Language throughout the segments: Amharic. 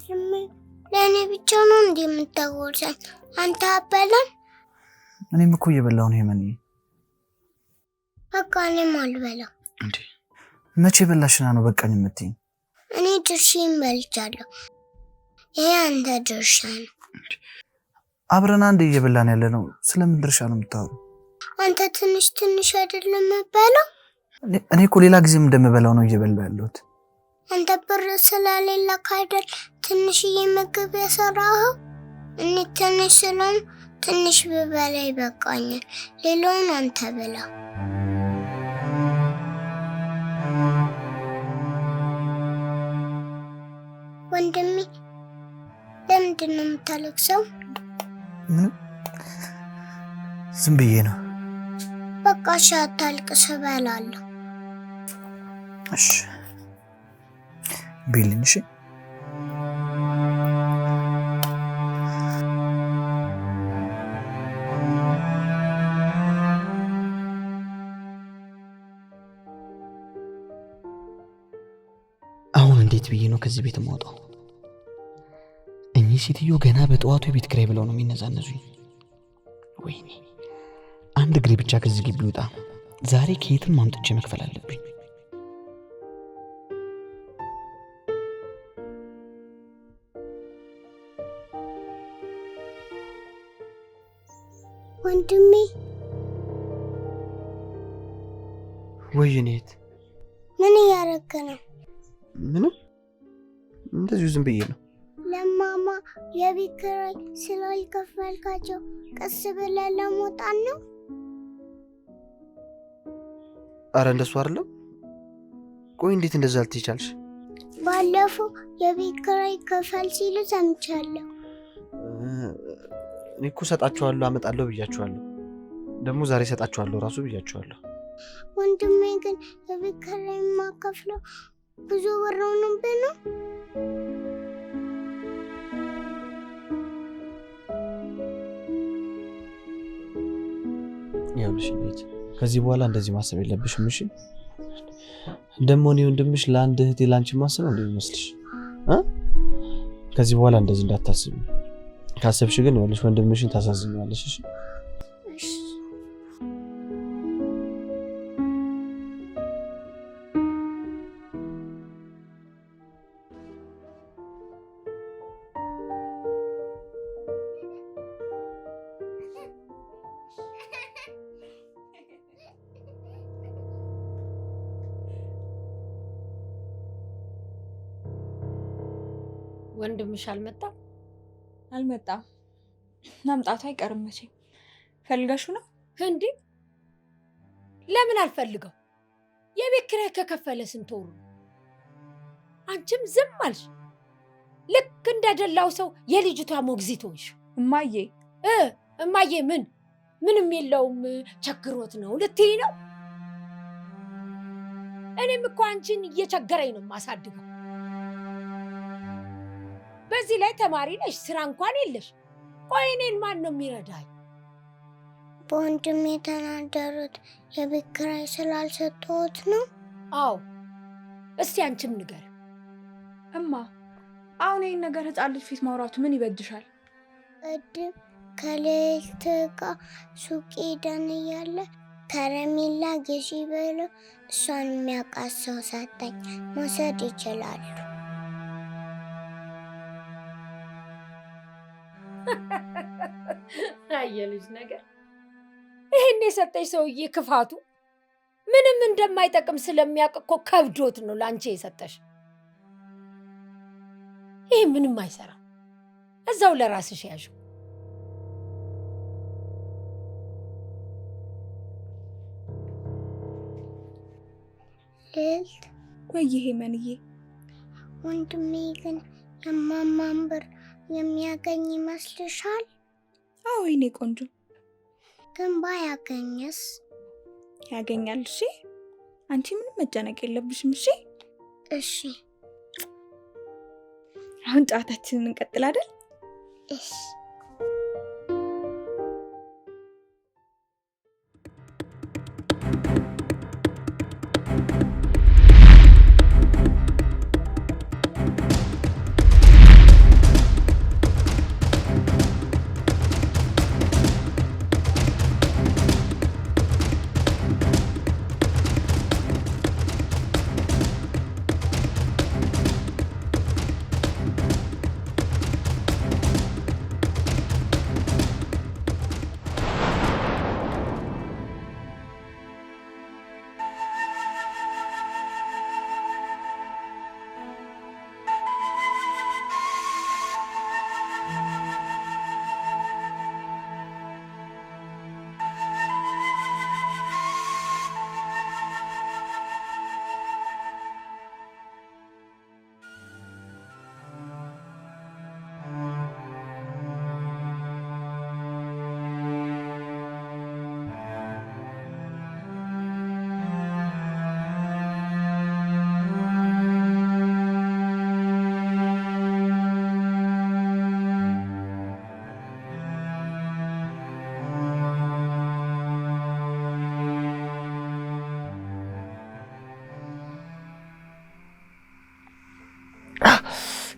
ወንድሜ ለእኔ ብቻ ነው እንደምታጎርሰኝ አንተ አበላም? እኔም እኮ እየበላሁ ነው የመን። በቃ እኔም አልበላም። እንዴ መቼ በላሽና ነው በቃኝ የምትይኝ? እኔ ድርሼን በልቻለሁ። ይሄ አንተ ድርሻ ነው። አብረን አንድ እየበላን ያለ ነው። ስለምን ድርሻ ነው የምታወሩ? አንተ ትንሽ አይደለም የምበላው? እኔ እኮ ሌላ ጊዜም እንደምበላው ነው እየበላሁ ያለሁት። አንተ ብር ስለሌለ ካይደል ትንሽዬ ምግብ የሰራኸው? እኔ ትንሽ ስለሆነ ትንሽ ብበላ ይበቃኛል። ሌላውን አንተ ብላ። ወንድሜ ለምንድን ነው የምታለቅሰው? ዝም ብዬ ነው። በቃ እሺ አታልቅስ፣ እበላለሁ። እሺ ቢልኝ። እሺ አሁን እንዴት ብዬ ነው ከዚህ ቤት የምወጣው? እኚህ ሴትዮ ገና በጠዋቱ የቤት ኪራይ ብለው ነው የሚነዛነዙኝ። ወይኔ አንድ እግሬ ብቻ ከዚህ ግቢ ይውጣ። ዛሬ ከየትም ማምጥቼ መክፈል አለብኝ። ወንድሜ ወይኔት ምን እያደረክ ነው? ምንም እንደዚሁ ዝም ብዬ ነው። ለማማ የቤት ኪራይ ስላልከፈልካቸው ቀስ ብለህ ለመውጣት ነው? አረ እንደሱ አይደለም። ቆይ እንዴት እንደዛ ልትይቻልሽ? ባለፈው የቤት ኪራይ ከፈል ሲሉ ሰምቻለሁ። እኔ እኮ ሰጣቸዋለሁ አመጣለሁ ብያቸዋለሁ። ደግሞ ዛሬ ሰጣቸዋለሁ ራሱ ብያቸዋለሁ። ወንድሜ ግን የቤት ኪራይ ማከፍለው ብዙ ብር ሆኖብህ ነው? ይኸውልሽ ቤት ከዚህ በኋላ እንደዚህ ማሰብ የለብሽም። እሺ ደግሞ እኔ ወንድምሽ ለአንድ እህቴ ላንቺ ማሰብ ነው እንደሚመስልሽ? ከዚህ በኋላ እንደዚህ እንዳታስቢ። ካሰብሽ ግን ይኸውልሽ ወንድምሽን ታሳዝኛለሽ። እሺ ወንድምሽ አልመጣም? አልመጣም። መምጣቱ አይቀርም መቼ። ፈልገሽው ነው እንዴ? ለምን አልፈልገው? የቤት ኪራይ ከከፈለ ስንት ወሩ? አንቺም ዝም አልሽ። ልክ እንደደላው ሰው የልጅቷ ሞግዚት ሆንሽ። እማዬ እማዬ ምንም የለውም ቸግሮት ነው ልትይ ነው? እኔም እኮ አንቺን እየቸገረኝ ነው የማሳድገው። በዚህ ላይ ተማሪ ነሽ፣ ስራ እንኳን የለሽ። ቆይ እኔን ማን ነው የሚረዳኝ? በወንድሜ የተናደሩት የቤት ኪራይ ስላልሰጠሁት ነው? አዎ። እስቲ አንቺም ንገር። እማ አሁን ይህን ነገር ህፃን ልጅ ፊት ማውራቱ ምን ይበጅሻል? ቅድም ከሌሊት ጋር ሱቅ ሄደን እያለ ከረሜላ ግዢ ብሎ እሷን የሚያውቃት ሰው ሰጠኝ። መውሰድ ይችላሉ። አየልጅ ነገር ይሄን የሰጠሽ ሰውዬ ክፋቱ ምንም እንደማይጠቅም ስለሚያውቅ እኮ ከብዶት ነው ላንቺ የሰጠሽ። ይሄ ምንም አይሰራም። እዛው ለራስሽ ያዡ። ልዕልት ወይዬ መንዬ፣ ወንድሜ ግን የማማን ብር የሚያገኝ ይመስልሻል? አዎ የኔ ቆንጆ። ግን ባያገኝስ? ያገኛል። እሺ አንቺ ምንም መጨነቅ የለብሽም። እሺ እሺ። አሁን ጨዋታችንን እንቀጥል አይደል? እሺ።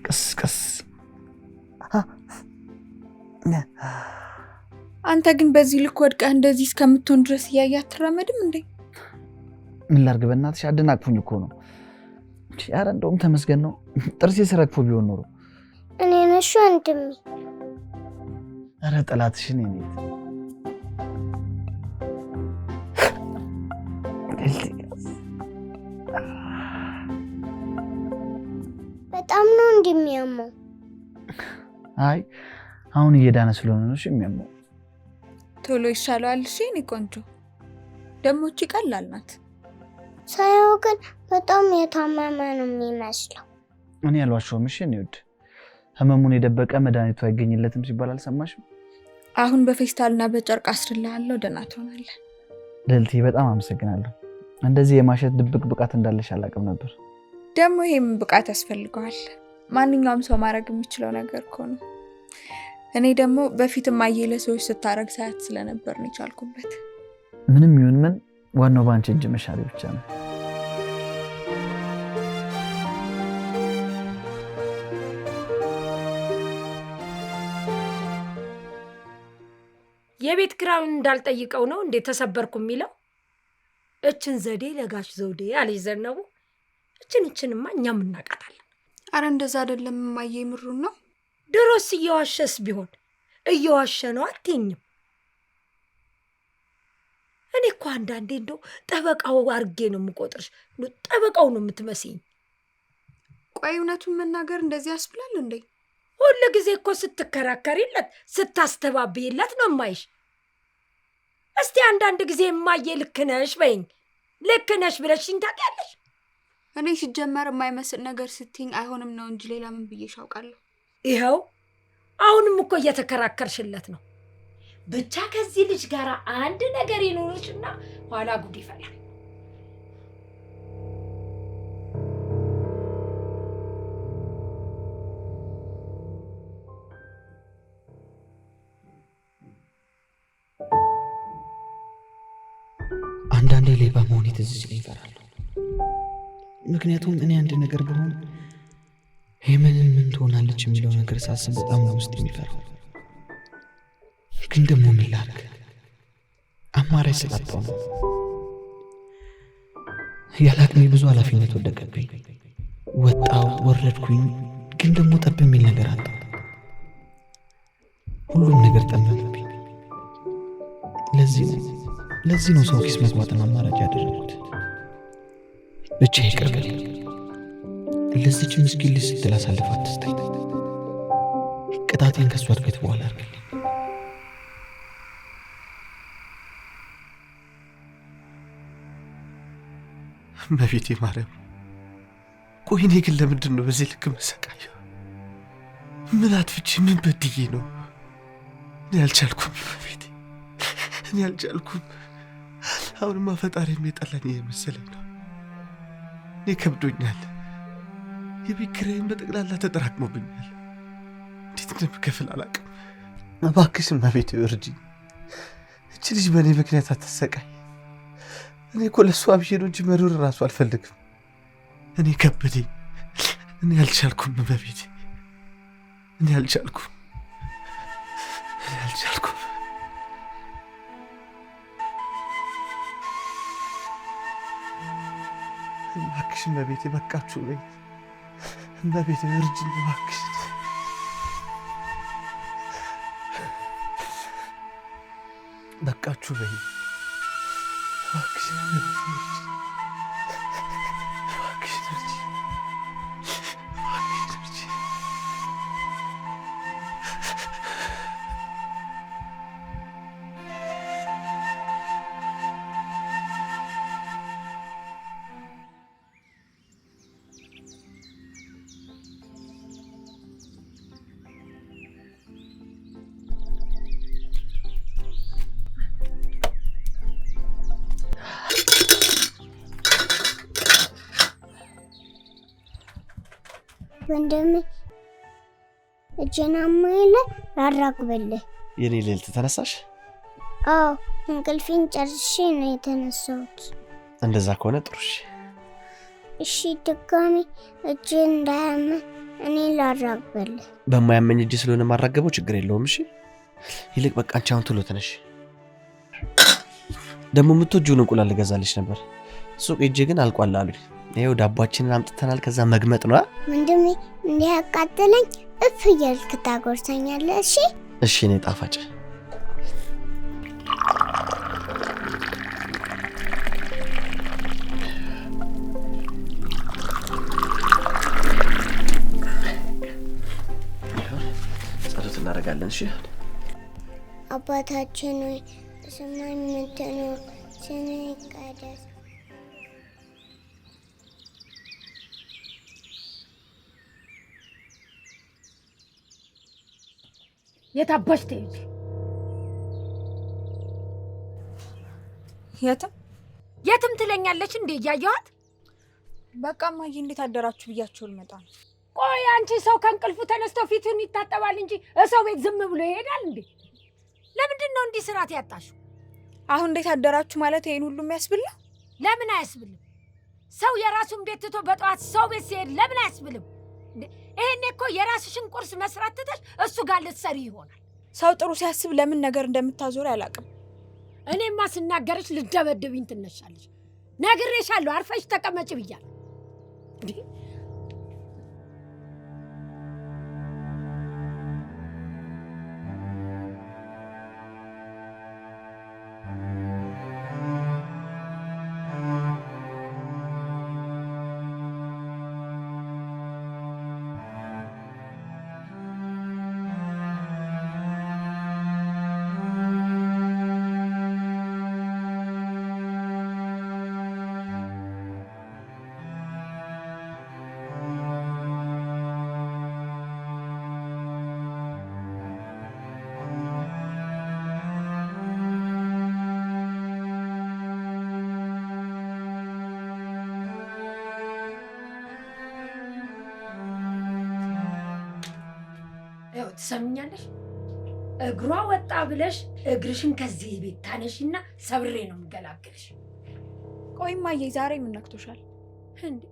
ቀስ አንተ ግን በዚህ ልክ ወድቀህ እንደዚህ እስከምትሆን ድረስ እያየህ አትራመድም እንዴ? ምን ላድርግ በእናትሽ አደናቅፉኝ እኮ ነው። ኧረ እንደውም ተመስገን ነው ጥርሴ ስረግፎ ቢሆን ኖሮ። እኔ ነሽ ወንድሜ። ኧረ ጠላትሽን እኔት በጣም ነው እንደሚያመው። አይ አሁን እየዳነ ስለሆነ ነው የሚያመው። ቶሎ ይሻለዋል። እሺ እኔ ቆንጆ ደግሞ እቺ ቀላል ናት። ሳይሆን ግን በጣም የታመመ ነው የሚመስለው። እኔ ያልዋሸሁም። እሺ እኔ ወድ ህመሙን የደበቀ መድኃኒቱ አይገኝለትም ሲባል አልሰማሽም? አሁን በፌስታልና በጨርቅ አስርልሃለሁ፣ ደህና ትሆናለህ። ልዕልቴ በጣም አመሰግናለሁ። እንደዚህ የማሸት ድብቅ ብቃት እንዳለሽ አላውቅም ነበር። ደግሞ ይሄም ብቃት ያስፈልገዋል። ማንኛውም ሰው ማድረግ የሚችለው ነገር እኮ ነው። እኔ ደግሞ በፊትም አየለ ሰዎች ስታረግ ሳያት ስለነበር ነው የቻልኩበት። ምንም ይሁን ምን ዋናው ባንቺ እጅ መሻሌ ብቻ ነው። የቤት ኪራዩን እንዳልጠይቀው ነው እንዴ ተሰበርኩ የሚለው? እችን ዘዴ ለጋሽ ዘውዴ አለች ዘነቡ። እችንማ እኛም እናውቃታለን። አረ እንደዛ አይደለም እማዬ፣ ምሩን ነው። ድሮስ እየዋሸስ ቢሆን እየዋሸ ነው አትይኝም? እኔ እኮ አንዳንዴ እንደው ጠበቃው አርጌ ነው የምቆጥርሽ። ጠበቃው ነው የምትመስይኝ። ቆይ እውነቱን መናገር እንደዚህ ያስብላል እንዴ? ሁሉ ጊዜ እኮ ስትከራከሪለት ስታስተባብይለት ነው የማይሽ። እስቲ አንዳንድ ጊዜ እማዬ ልክ ነሽ በይኝ። ልክ ነሽ ብለሽኝ ታውቂያለሽ? እኔ ሲጀመር የማይመስል ነገር ስትይኝ አይሆንም ነው እንጂ ሌላ ምን ብዬሽ አውቃለሁ? ይኸው አሁንም እኮ እየተከራከርሽለት ነው። ብቻ ከዚህ ልጅ ጋር አንድ ነገር ይኖርሽና ኋላ ጉድ ይፈላል። አንዳንዴ ሌባ መሆኔ ትዝ ሲለኝ እፈራለሁ። ምክንያቱም እኔ አንድ ነገር ብሆን ሄመንን ምን ትሆናለች የሚለው ነገር ሳስብ በጣም ነው ውስጥ የሚፈራው። ግን ደግሞ ምን ላድርግ? አማራጭ ስላጣሁ ነው። ያለ አቅሜ ብዙ ኃላፊነት ወደቀብኝ። ወጣው ወረድኩኝ፣ ግን ደግሞ ጠብ የሚል ነገር አጣሁ። ሁሉም ነገር ጠመመብኝ። ለዚህ ነው ሰው ኪስ መግባትን አማራጭ ያደረጉት። ብቻ ይቅር በለኝ። ለዚች ምስኪን ልጅ ስትል አሳልፋ አትስጠኝ። ቅጣቴን ከሷ እድገት በኋላ አድርግልኝ። እመቤቴ ማርያም፣ ቆይ እኔ ግን ለምንድን ነው በዚህ ልክ መሰቃየው? ምን አጥፍቼ ምን በድዬ ነው? እኔ አልቻልኩም እመቤቴ፣ እኔ አልቻልኩም። አሁንማ ፈጣሪ የጠላኝ የመሰለኝ ነው። እኔ ከብዶኛል። የቤት ኪራይም በጠቅላላ ተጠራቅሞብኛል። እንዴት እንደምከፍል አላውቅም። እባክሽ እመቤቴ እርጂኝ። እቺ ልጅ በእኔ ምክንያት አትሰቃይ። እኔ እኮ ለእሷ ብዬ ነው እንጂ መኖር እራሱ አልፈልግም። እኔ ከበደኝ። እኔ አልቻልኩም እመቤቴ፣ እኔ አልቻልኩም። እባክሽ እመቤቴ በቃችሁ በይ። እመቤቴ እርጂኝ እባክሽ። በቃችሁ በይ እባክሽ። ወንድሜ እጀናማ ይለ ላራግበልህ። የኔ ልዕልት ተነሳሽ? አዎ እንቅልፌን ጨርሼ ነው የተነሳሁት። እንደዛ ከሆነ ጥሩ። እሺ ድጋሚ እጄ እንዳያመ እኔ ላራግበል። በማያመኝ እጅ ስለሆነ ማራገበው ችግር የለውም። እሺ ይልቅ በቃ አንቺ አሁን ቶሎ ተነሽ። ደግሞ የምትወጂውን እንቁላል ልገዛልሽ ነበር ሱቅ ሄጄ ግን አልቋል አሉኝ። ይኸው ዳቦአችንን አምጥተናል። ከዛ መግመጥ ነው። ወንድሜ እንዲህ ያቃጥለኝ እፍ እያልክ ታጎርሰኛለህ። እሺ እሺ እኔ ጣፋጭ ጸሎት እናደርጋለን። እሺ አባታችን ሆይ በሰማይ የምትኖር ስምህ ይቀደስ። የታባሽ ትሄጂ? የትም ትለኛለች እንዴ እያየኋት። በቃ እማዬ እንዴት አደራችሁ ብያችሁ ልመጣ ነው። ቆይ አንቺ ሰው ከእንቅልፉ ተነስቶ ፊቱን ይታጠባል እንጂ ሰው ቤት ዝም ብሎ ይሄዳል እንዴ? ለምንድን ነው እንዲህ ስርዓት ያጣሽው? አሁን እንዴት አደራችሁ ማለት ይሄን ሁሉ የሚያስብል ነው? ለምን አያስብልም? ሰው የራሱን ቤት ትቶ በጠዋት ሰው ቤት ሲሄድ ለምን አያስብልም? ይሄኔ እኮ የራስሽን ቁርስ መስራት ትተሽ እሱ ጋር ልትሰሪ ይሆናል። ሰው ጥሩ ሲያስብ ለምን ነገር እንደምታዞር አላውቅም። እኔማ ስናገርሽ ልደበድብኝ ትነሻለሽ። ነግሬሻለሁ፣ አርፈሽ ተቀመጭ ብያለሁ። ትሰምኛለሽ? እግሯ ወጣ ብለሽ እግርሽን ከዚህ ቤት ታነሽና ሰብሬ ነው የምገላገልሽ። ቆይ እማዬ ዛሬ ምን ነክቶሻል እንዴ?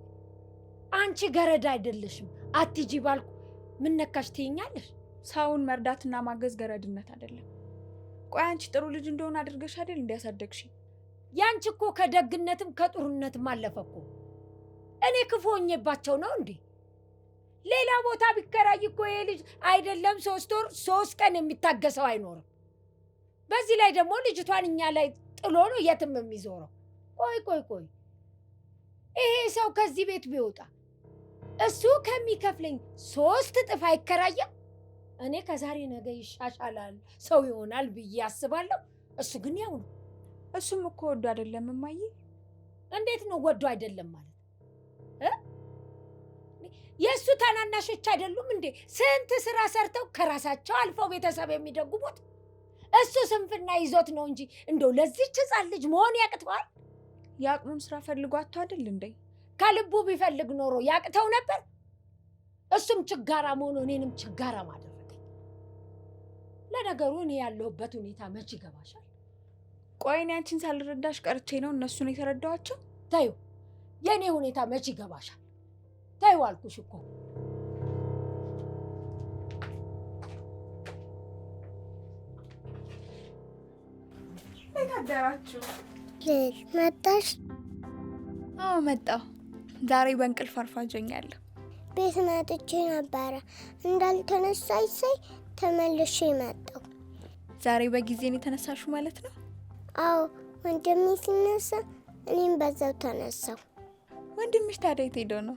አንቺ ገረድ አይደለሽም። አትጂ ባልኩ ምን ነካሽ ትይኛለሽ? ሰውን መርዳትና ማገዝ ገረድነት አይደለም። ቆይ አንቺ ጥሩ ልጅ እንደሆነ አድርገሽ አይደል እንዲያሳደግሽ? ያንቺ እኮ ከደግነትም ከጥሩነትም አለፈ እኮ። እኔ ክፉ ሆኜባቸው ነው እንዴ? ሌላ ቦታ ቢከራይ እኮ ይሄ ልጅ አይደለም 3 ወር 3 ቀን የሚታገሰው አይኖርም። በዚህ ላይ ደግሞ ልጅቷን እኛ ላይ ጥሎ ነው የትም የሚዞረው። ቆይ ይሄ ሰው ከዚህ ቤት ቢወጣ እሱ ከሚከፍለኝ 3 እጥፍ አይከራየም? እኔ ከዛሬ ነገ ይሻሻላል ሰው ይሆናል ብዬ አስባለሁ። እሱ ግን ያው ነው። እሱም እኮ ወዶ አይደለም እማዬ። እንዴት ነው ወዶ አይደለም ማለት? የእሱ ታናናሾች አይደሉም እንዴ ስንት ስራ ሰርተው ከራሳቸው አልፈው ቤተሰብ የሚደጉሙት? እሱ ስንፍና ይዞት ነው እንጂ እንደው ለዚህች ሕፃን ልጅ መሆን ያቅተዋል? የአቅሙን ስራ ፈልጓት አይደል እንዴ? ከልቡ ቢፈልግ ኖሮ ያቅተው ነበር? እሱም ችጋራ መሆኑ እኔንም ችጋራ ማደረገኝ። ለነገሩ እኔ ያለሁበት ሁኔታ መች ይገባሻል? ቆይ እኔ አንቺን ሳልረዳሽ ቀርቼ ነው እነሱን የተረዳኋቸው? ተይው፣ የእኔ ሁኔታ መች ይገባሻል? ተይው አልኩሽ እኮ። እንዴት አደራችሁ? መጣሽ? አዎ መጣሁ። ዛሬ በእንቅልፍ አርፋጀኛለሁ። ቤት መጥቼ ነበረ እንዳልተነሳኝ ሳይ ተመልሼ መጣሁ። ዛሬ በጊዜ ነው የተነሳሹ ማለት ነው? አዎ ወንድሜ ሲነሳ እኔም በዛው ተነሳሁ። ወንድምሽ ታዲያ የት ሄዶ ነው?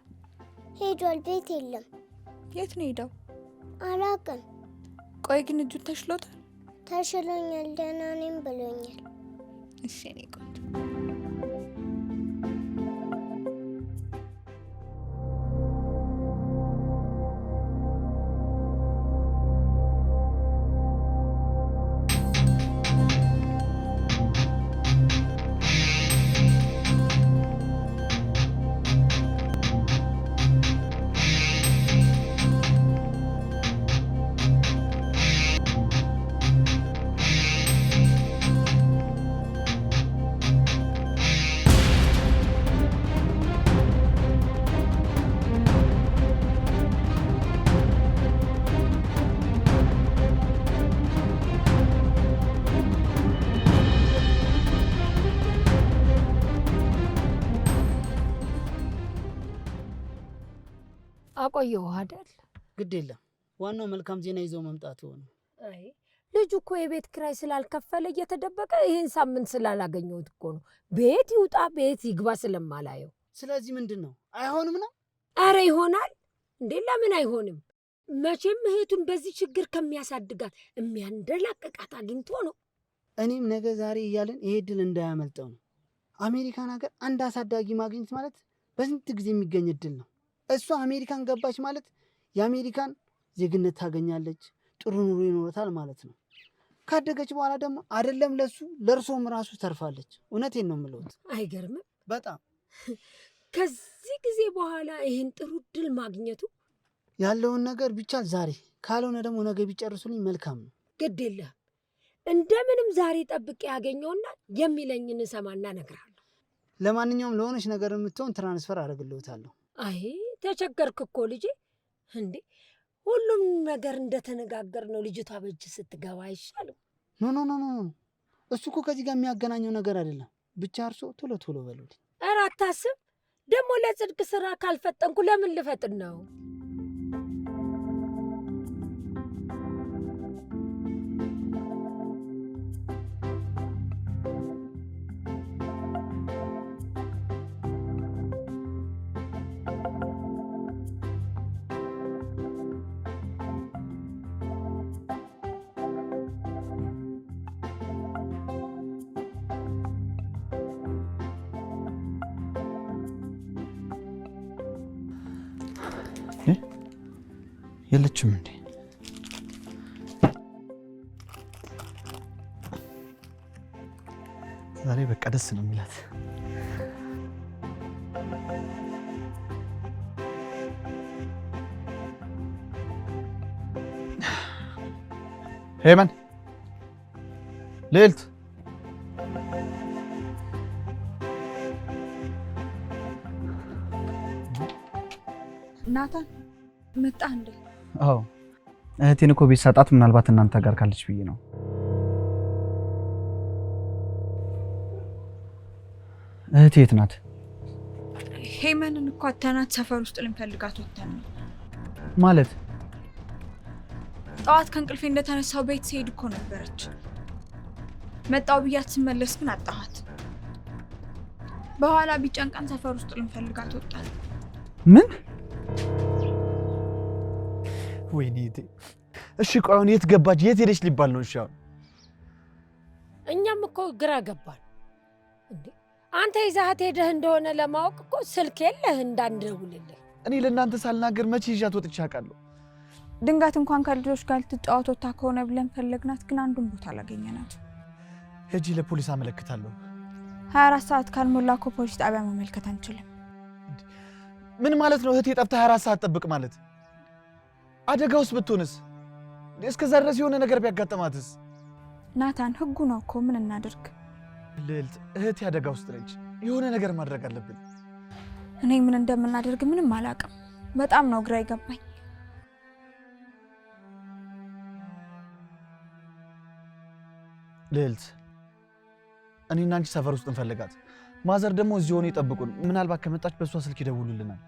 ሄዷል፣ ቤት የለም። የት ነው ሄደው? አላውቅም። ቆይ ግን እጁን ተሽሎታል? ተሽሎኛል፣ ደህና ነኝ ብሎኛል። እሺ እኔ ቆንጆ አቆየው አይደል? ግድ የለም ዋናው መልካም ዜና ይዘው መምጣት ሆነ። አይ ልጁ እኮ የቤት ኪራይ ስላልከፈለ እየተደበቀ ይሄን ሳምንት ስላላገኘሁት እኮ ነው። ቤት ይውጣ ቤት ይግባ ስለማላየው። ስለዚህ ምንድነው አይሆንም ነው? አረ ይሆናል እንዴ ለምን አይሆንም? መቼም እህቱን በዚህ ችግር ከሚያሳድጋት የሚያንደላቅቃት አግኝቶ ነው። እኔም ነገ ዛሬ እያለን ይሄ ድል እንዳያመልጠው ነው። አሜሪካን ሀገር አንድ አሳዳጊ ማግኘት ማለት በስንት ጊዜ የሚገኝ እድል ነው። እሷ አሜሪካን ገባች ማለት የአሜሪካን ዜግነት ታገኛለች፣ ጥሩ ኑሮ ይኖራታል ማለት ነው። ካደገች በኋላ ደግሞ አይደለም ለሱ ለእርሶም ራሱ ተርፋለች። እውነቴን ነው የምለውት። አይገርምም? በጣም ከዚህ ጊዜ በኋላ ይህን ጥሩ እድል ማግኘቱ ያለውን ነገር ቢቻል ዛሬ ካልሆነ ደግሞ ነገ ቢጨርሱልኝ መልካም ነው። ግድ የለህም እንደምንም ዛሬ ጠብቄ ያገኘውና የሚለኝን እሰማና እነግርሃለሁ። ለማንኛውም ለሆነች ነገር የምትሆን ትራንስፈር አደርግልዎታለሁ። አይ ተቸገርክ እኮ ልጄ። እንዴ ሁሉም ነገር እንደተነጋገር ነው። ልጅቷ በእጅ ስትገባ አይሻልም? ኖ ኖ ኖ ኖ፣ እሱ እኮ ከዚህ ጋር የሚያገናኘው ነገር አይደለም። ብቻ እርሶ ቶሎ ቶሎ በሉልኝ። ኧረ አታስብ። ደግሞ ለጽድቅ ስራ ካልፈጠንኩ ለምን ልፈጥን ነው? የለችም እንዴ? ዛሬ በቃ ደስ ነው የሚላት። ሄመን ልዕልት ናታን መጣ እንዴ? አዎ እህቴን እኮ ቤት ሳጣት ምናልባት እናንተ ጋር ካለች ብዬ ነው። እህቴ የት ናት? ሄመንን እኮ አተናት ሰፈር ውስጥ ልንፈልጋት ወጥተን ነው። ማለት ጠዋት ከእንቅልፌ እንደተነሳው ቤት ስሄድ እኮ ነበረች። መጣው ብያት ስመለስ ግን አጣኋት። በኋላ ቢጨንቀን ሰፈር ውስጥ ልንፈልጋት ወጣን። ምን? ወይኔ እሺ ቆይ አሁን የት ገባች? የት ሄደች ሊባል ነው? እሺ አሁን እኛም እኮ ግራ ገባን። እንዴ አንተ ይዛት ሄደህ እንደሆነ ለማወቅ እኮ ስልክ የለህ እንዳንደውልልህ። እኔ ለእናንተ ሳልናገር መቼ ይዣት ወጥቼ አውቃለሁ? ድንጋት እንኳን ከልጆች ጋር ልትጫወት ወጥታ ከሆነ ብለን ፈለግናት፣ ግን አንዱን ቦታ አላገኘናት። ሄጂ ለፖሊስ አመለክታለሁ። 24 ሰዓት ካልሞላ እኮ ፖሊስ ጣቢያ መመልከት አንችልም። ምን ማለት ነው? እህቴ ጠፍታ 24 ሰዓት ጠብቅ ማለት? አደጋ ውስጥ ብትሆንስ? እስከዛ ድረስ የሆነ ነገር ቢያጋጥማትስ? ናታን ህጉ ነው እኮ ምን እናድርግ? ልዕልት እህቴ አደጋ ውስጥ ነች። የሆነ ነገር ማድረግ አለብን። እኔ ምን እንደምናደርግ ምንም አላውቅም። በጣም ነው ግራ ይገባኝ። ልዕልት እኔና አንቺ ሰፈር ውስጥ እንፈልጋት። ማዘር ደግሞ እዚህ ሆነ ይጠብቁን። ምናልባት ከመጣች በሷ ስልክ ይደውሉልናል።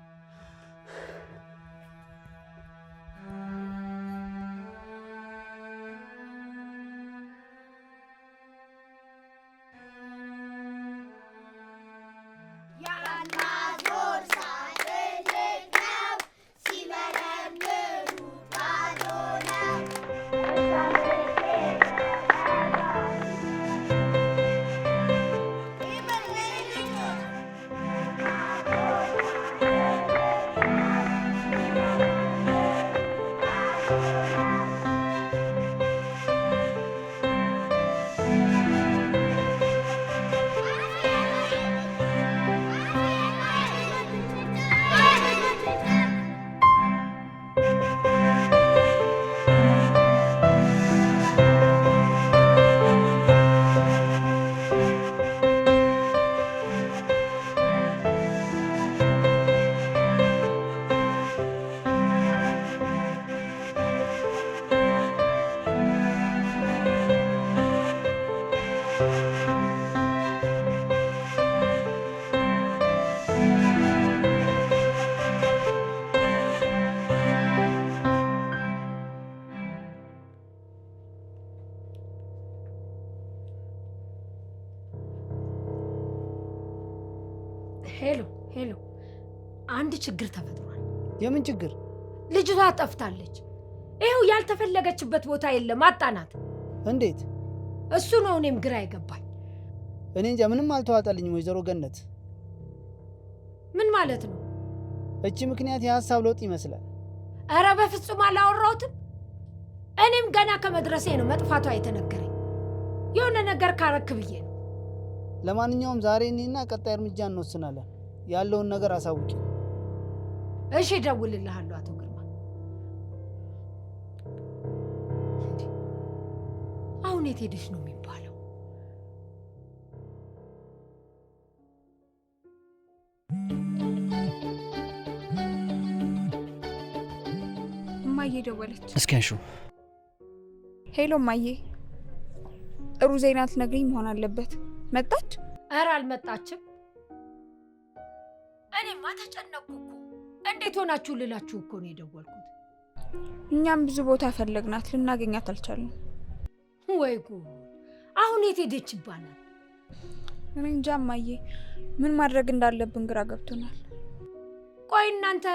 ሄሎ፣ አንድ ችግር ተፈጥሯል። የምን ችግር? ልጅቷ ጠፍታለች። ይኸው ያልተፈለገችበት ቦታ የለም፣ አጣናት። እንዴት? እሱ ነው እኔም ግራ አይገባኝ። እኔ እንጃ፣ ምንም አልተዋጣልኝም ወይዘሮ ገነት። ምን ማለት ነው? እቺ ምክንያት የሀሳብ ለውጥ ይመስላል። ኧረ በፍጹም አላወራሁትም። እኔም ገና ከመድረሴ ነው መጥፋቷ የተነገረኝ። የሆነ ነገር ካረክ ብዬ ነው። ለማንኛውም ዛሬ እኔና ቀጣይ እርምጃ እንወስናለን። ያለውን ነገር አሳውቂ። እሺ፣ እደውልልሃለሁ አቶ ግርማ። አሁን የት ሄደሽ ነው የሚባለው? እማዬ ደወለች። እስኪ አንሺው። ሄሎ እማዬ፣ ጥሩ ዜና ልትነግሪኝ መሆን አለበት። መጣች? ኧረ አልመጣችም። እኔማ ተጨነቅኩ እኮ። እንዴት ሆናችሁ ልላችሁ እኮ ነው የደወልኩት። እኛም ብዙ ቦታ ፈለግናት፣ ልናገኛት አልቻልንም። ወይ ጉድ! አሁን የት ሄደች ይባላል? እኔ እንጃ እማዬ፣ ምን ማድረግ እንዳለብን ግራ ገብቶናል። ቆይ እናንተ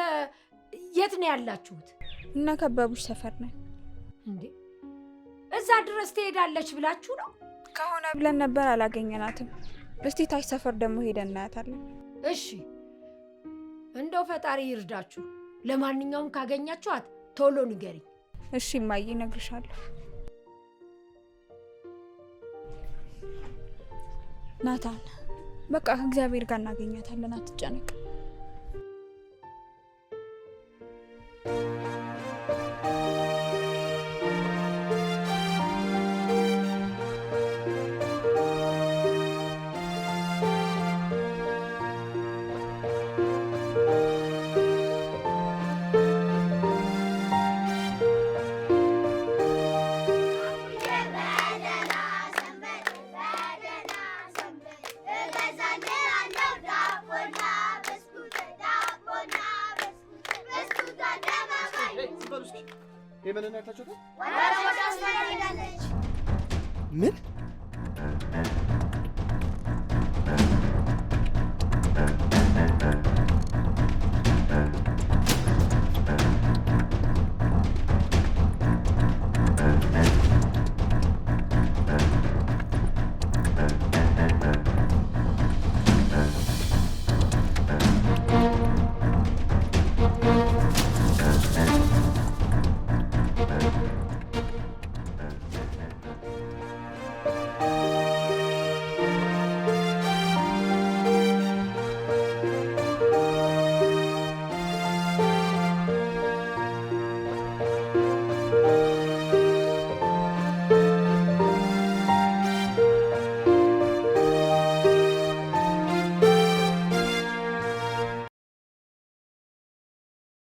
የት ነው ያላችሁት? እነ ከበቡሽ ሰፈር ነን። እንዴ እዛ ድረስ ትሄዳለች ብላችሁ ነው? ከሆነ ብለን ነበር፣ አላገኘናትም። እስቲ ታች ሰፈር ደግሞ ሄደን እናያታለን። እሺ፣ እንደው ፈጣሪ ይርዳችሁ። ለማንኛውም ካገኛችኋት ቶሎ ንገሪ። እሺ እማዬ፣ እነግርሻለሁ። ናታን፣ በቃ ከእግዚአብሔር ጋር እናገኛታለን፣ አትጨነቅ። ሄመንን አይታችኋታል? ምን?